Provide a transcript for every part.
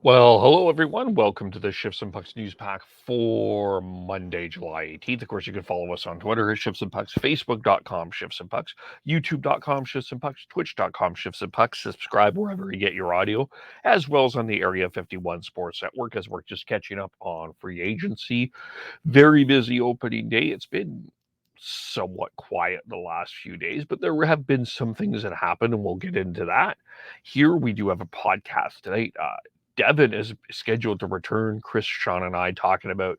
Well, hello everyone. Welcome to the Shifts and Pucks News Pack for Monday, July 18th. Of course, you can follow us on Twitter at Shifts and Pucks, Facebook.com Shifts and Pucks, YouTube.com Shifts and Pucks, Twitch.com Shifts and Pucks. Subscribe wherever you get your audio, as well as on the Area 51 Sports Network, as we're just catching up on free agency. Very busy opening day. It's been somewhat quiet the last few days, but there have been some things that happened, and we'll get into that. Here we do have a podcast tonight. Devin is scheduled to return. Chris, Sean, and I talking about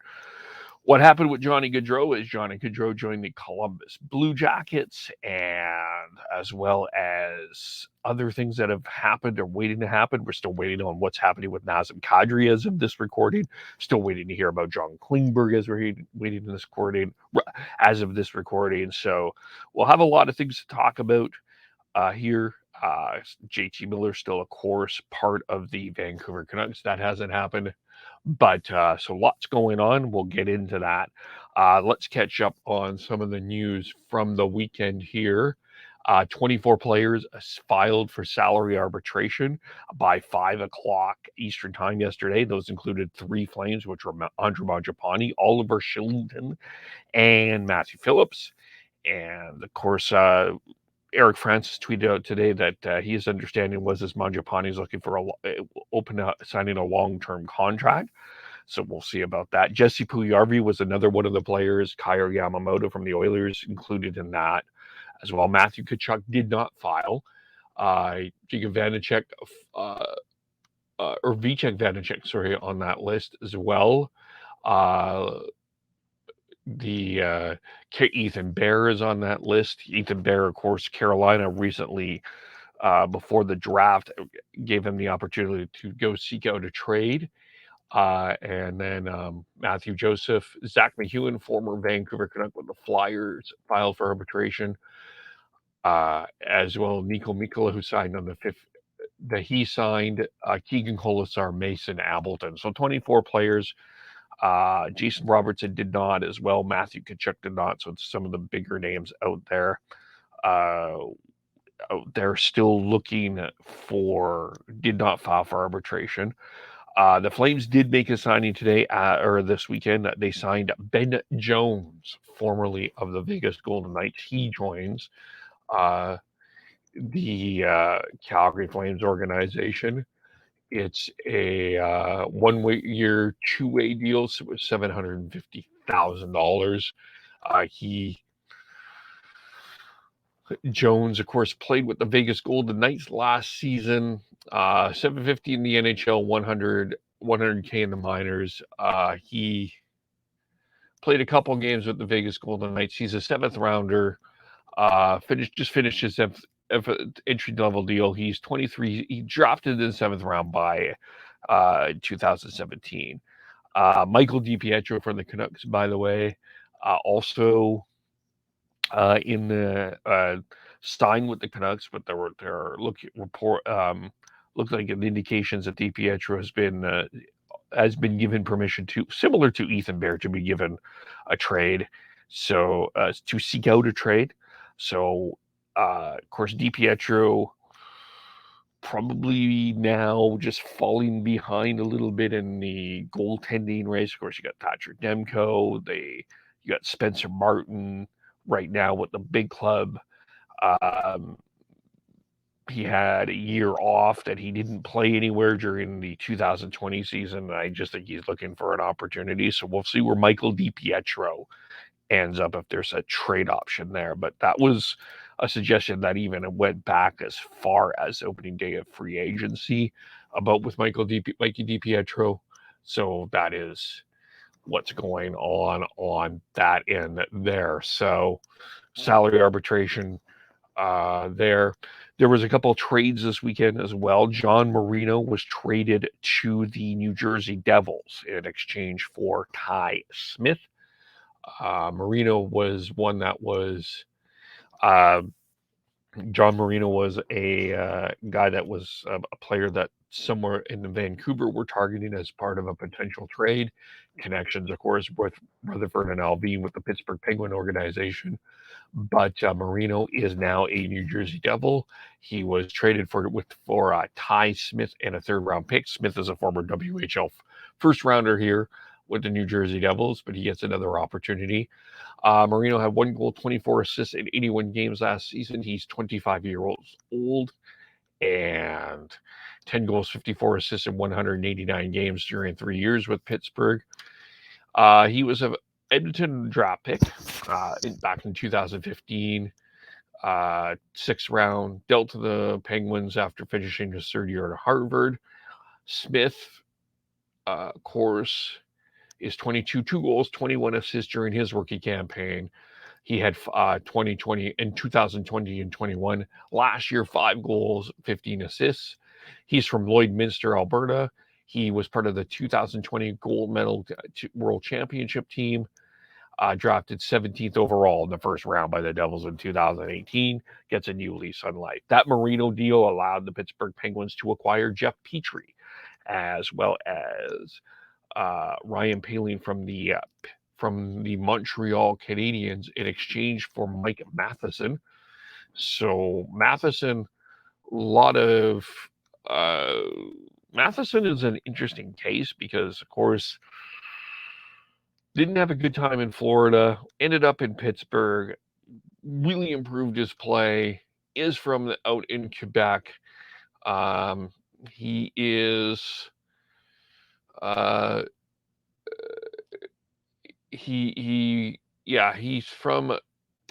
what happened with Johnny Gaudreau as Johnny Gaudreau joined the Columbus Blue Jackets, and as well as other things that have happened or waiting to happen. We're still waiting on what's happening with Nazem Kadri as of this recording. Still waiting to hear about John Klingberg as we're waiting this recording as of this recording. So we'll have a lot of things to talk about here. JT Miller still, of course, part of the Vancouver Canucks. That hasn't happened. But so lots going on. We'll get into that. Let's catch up on some of the news from the weekend here. 24 players filed for salary arbitration by 5 o'clock Eastern time yesterday. Those included 3 Flames, which were Andrew Mangiapane, Oliver Shillington, and Matthew Phillips. And of course, Eric Francis tweeted out today that his understanding was this Mangiapane is looking for signing a long-term contract. So we'll see about that. Jesse Puljujarvi was another one of the players. Kaier Yamamoto from the Oilers included in that as well. Matthew Tkachuk did not file. Jacob Vanacek, or Vitek Vanacek, sorry, on that list as well. The Ethan Bear is on that list. Ethan Bear, of course, Carolina recently, before the draft, gave him the opportunity to go seek out a trade. And then Matthew Joseph, Zach McEwen, former Vancouver Canuck with the Flyers, filed for arbitration. As well, Nico Mikkola, who signed on the 5th, that he signed, Keegan Colasar, Mason Appleton. So 24 players. Jason Robertson did not as well. Matthew Tkachuk did not. So it's some of the bigger names out there. They're still looking did not file for arbitration. The Flames did make a signing today, or this weekend. They signed Ben Jones, formerly of the Vegas Golden Knights. He joins the Calgary Flames organization. It's a 1-year, 2-way deal, so it was $750,000. Jones, of course, played with the Vegas Golden Knights last season. 750 in the NHL, 100K in the minors. He played a couple games with the Vegas Golden Knights. He's a 7th rounder. Finished his entry level deal. He's 23. He drafted in the 7th round by 2017. Michael DiPietro from the Canucks, by the way, also in the signed with the Canucks, but there are look like indications that DiPietro has been given permission to, similar to Ethan Bear, to be given a trade, so to seek out a trade. So of course, DiPietro probably now just falling behind a little bit in the goaltending race. Of course, you got Patrick Demko. You got Spencer Martin right now with the big club. Um, he had a year off that he didn't play anywhere during the 2020 season. I just think he's looking for an opportunity. So we'll see where Michael DiPietro ends up if there's a trade option there. But that was a suggestion that even went back as far as opening day of free agency about with Mikey DiPietro. So that is what's going on that end there. So salary arbitration there. There was a couple of trades this weekend as well. John Marino was traded to the New Jersey Devils in exchange for Ty Smith. Marino was one that was John Marino was a guy that was a player that somewhere in Vancouver were targeting as part of a potential trade. Connections, of course, with Rutherford and Alvin with the Pittsburgh Penguin organization. But Marino is now a New Jersey Devil. He was traded for Ty Smith and a third-round pick. Smith is a former WHL first-rounder here with the New Jersey Devils, but he gets another opportunity. Marino had 1 goal, 24 assists in 81 games last season. He's 25 years old and 10 goals, 54 assists in 189 games during 3 years with Pittsburgh. He was an Edmonton draft pick back in 2015. 6th round, dealt to the Penguins after finishing his third year at Harvard. Smith, of course, is 22, 2 goals, 21 assists during his rookie campaign. He had 2020 and 2020 and 21. Last year, 5 goals, 15 assists. He's from Lloydminster, Alberta. He was part of the 2020 gold medal world championship team. Drafted 17th overall in the first round by the Devils in 2018, gets a new lease on life. That Marino deal allowed the Pittsburgh Penguins to acquire Jeff Petry, as well as Ryan Poehling from the Montreal Canadiens in exchange for Mike Matheson. So Matheson, Matheson is an interesting case because, of course, didn't have a good time in Florida, ended up in Pittsburgh, really improved his play, is from out in Quebec. He is he's from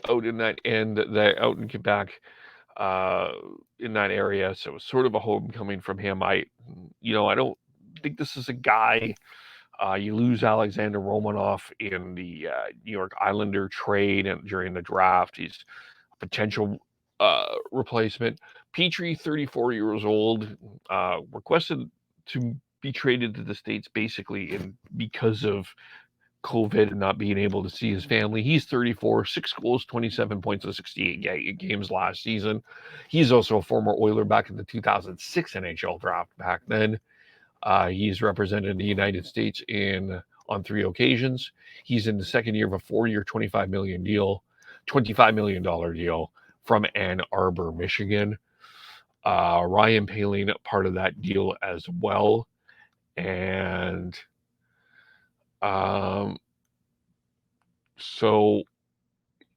out in that end, out in Quebec, in that area. So it was sort of a homecoming from him. I don't think this is a guy. You lose Alexander Romanov in the New York Islander trade and during the draft. He's a potential replacement. Petry, 34 years old, requested to be traded to the States basically because of COVID and not being able to see his family. He's 34, 6 goals, 27 points in 68 games last season. He's also a former Oiler back in the 2006 NHL draft back then. He's represented the United States on 3 occasions. He's in the second year of a 4-year, $25 million deal from Ann Arbor, Michigan. Ryan Poehling, part of that deal as well. And so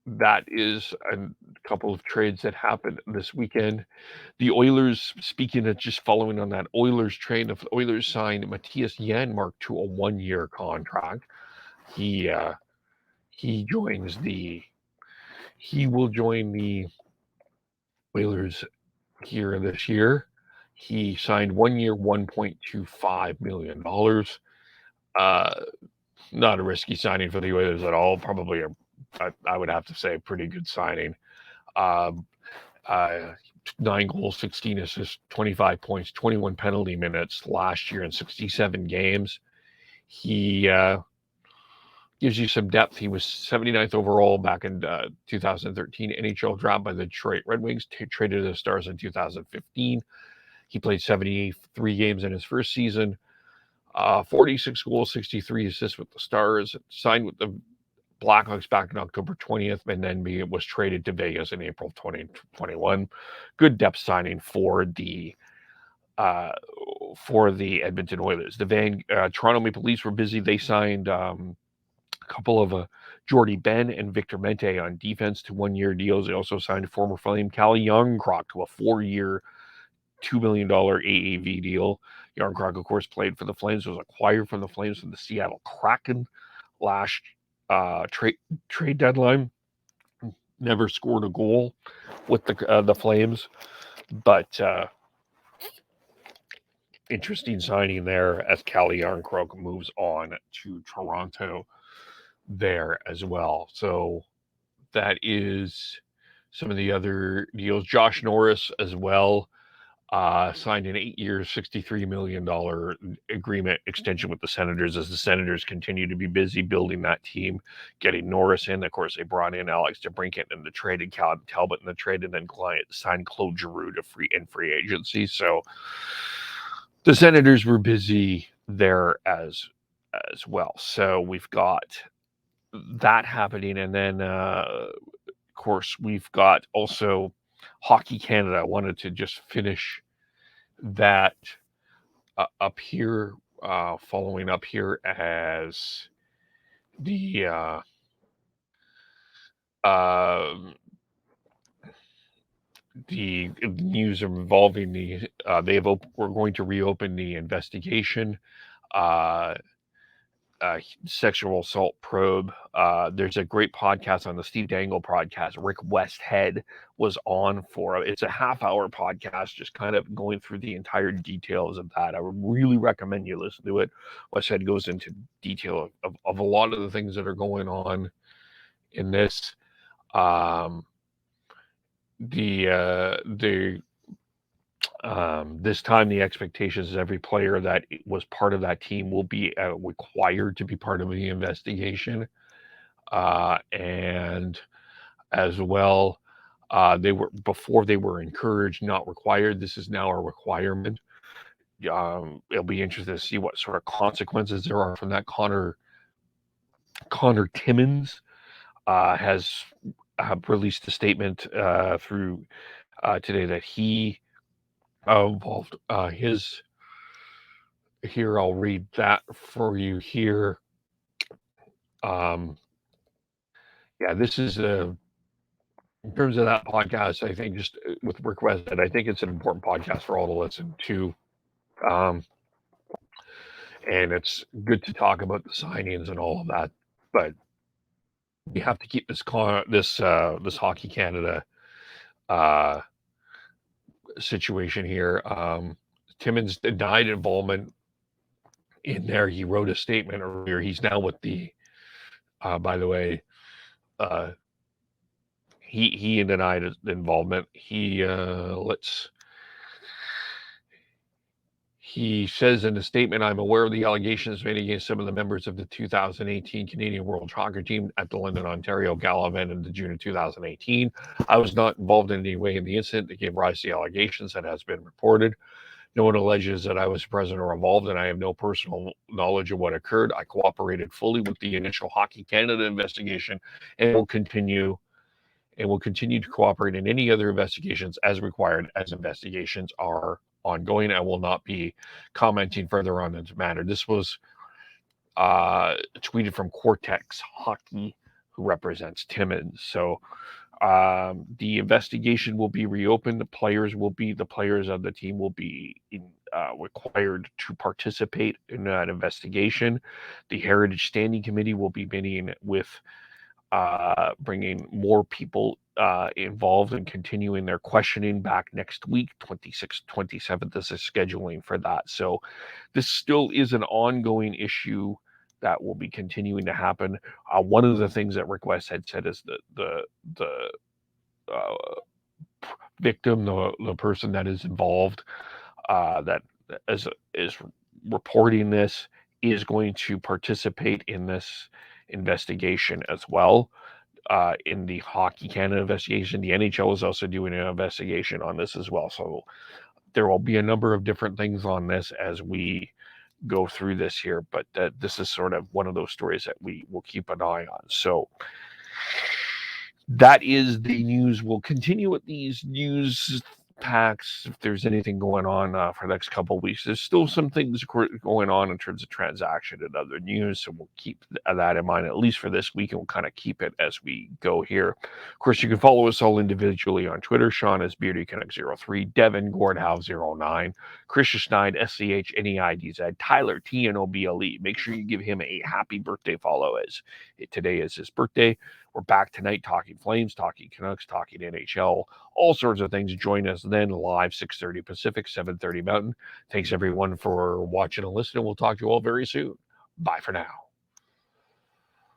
that is a couple of trades that happened this weekend. The Oilers, speaking of just following on that Oilers trade, the Oilers signed Matthias Janmark to a 1-year contract. He will join the Oilers here this year. He signed 1 year, $1.25 million. Not a risky signing for the Oilers at all. Probably I would have to say, a pretty good signing. 9 goals, 16 assists, 25 points, 21 penalty minutes last year in 67 games. He gives you some depth. He was 79th overall back in 2013 NHL draft by the Detroit Red Wings, traded to the Stars in 2015. He played 73 games in his first season, 46 goals, 63 assists with the Stars, signed with the Blackhawks back on October 20th, and then was traded to Vegas in April 2021. Good depth signing for the Edmonton Oilers. The Toronto Maple Leafs were busy. They signed a couple of Jordy Ben and Victor Mente on defense to 1-year deals. They also signed former Flame Calle Jarnkrok to a 4-year, $2 million AAV deal. Jarnkrok, of course, played for the Flames, was acquired from the Flames from the Seattle Kraken last trade deadline. Never scored a goal with the Flames, but interesting signing there as Calle Jarnkrok moves on to Toronto there as well. So that is some of the other deals. Josh Norris as well. signed an 8-year, $63 million agreement extension with the Senators as the Senators continue to be busy building that team, getting Norris in. Of course, they brought in Alex DeBrincat in the trade and Talbot in the trade, and then signed Claude Giroux to free agency. So the Senators were busy there as well. So we've got that happening, and then of course we've got also Hockey Canada. I wanted to just finish that up here, following up here as the news involving we're going to reopen the investigation. Sexual assault probe. There's a great podcast on the Steve Dangle podcast. Rick Westhead was on for it. It's a half-hour podcast, just kind of going through the entire details of that. I would really recommend you listen to it. Westhead goes into detail of a lot of the things that are going on in this. This time, the expectations is every player that was part of that team will be required to be part of the investigation, and as well, before they were encouraged, not required. This is now a requirement. It'll be interesting to see what sort of consequences there are from that. Connor Timmins has released a statement through today that he involved here. I'll read that for you here. This is in terms of that podcast, I think just with Rick Westhead, I think it's an important podcast for all to listen to. And it's good to talk about the signings and all of that, but we have to keep this Hockey Canada situation here. Timmins denied involvement in there. He wrote a statement earlier. He's now with the, by the way, he denied his involvement. He says in a statement, "I'm aware of the allegations made against some of the members of the 2018 Canadian World Soccer team at the London, Ontario Gala event in June of 2018. I was not involved in any way in the incident that gave rise to the allegations that has been reported. No one alleges that I was present or involved, and I have no personal knowledge of what occurred. I cooperated fully with the initial Hockey Canada investigation and will continue to cooperate in any other investigations as required as investigations are ongoing. I will not be commenting further on this matter." This was tweeted from Cortex Hockey, who represents Timmins. So the investigation will be reopened. The players of the team will be required to participate in that investigation. The Heritage Standing Committee will be meeting with bringing more people involved and continuing their questioning back next week. 26th, 27th is a scheduling for that. So this still is an ongoing issue that will be continuing to happen. One of the things that Rick Westhead said is that the victim, the person that is involved, that is reporting this, is going to participate in this investigation as well. In the Hockey Canada investigation, the NHL is also doing an investigation on this as well. So there will be a number of different things on this as we go through this here, but this is sort of one of those stories that we will keep an eye on. So that is the news. We'll continue with these news packs if there's anything going on for the next couple of weeks. There's still some things going on in terms of transaction and other news, so we'll keep that in mind at least for this week, and we'll kind of keep it as we go here. Of course, you can follow us all individually on Twitter. Sean is BeardyConnect03, Devin Gordhow09, Christian Schneid SCHNEIDZ, Tyler TNOBLE. Make sure you give him a happy birthday follow, as today is his birthday. We're back tonight talking Flames, talking Canucks, talking NHL, all sorts of things. Join us then live 6:30 Pacific, 7:30 Mountain. Thanks everyone for watching and listening. We'll talk to you all very soon. Bye for now.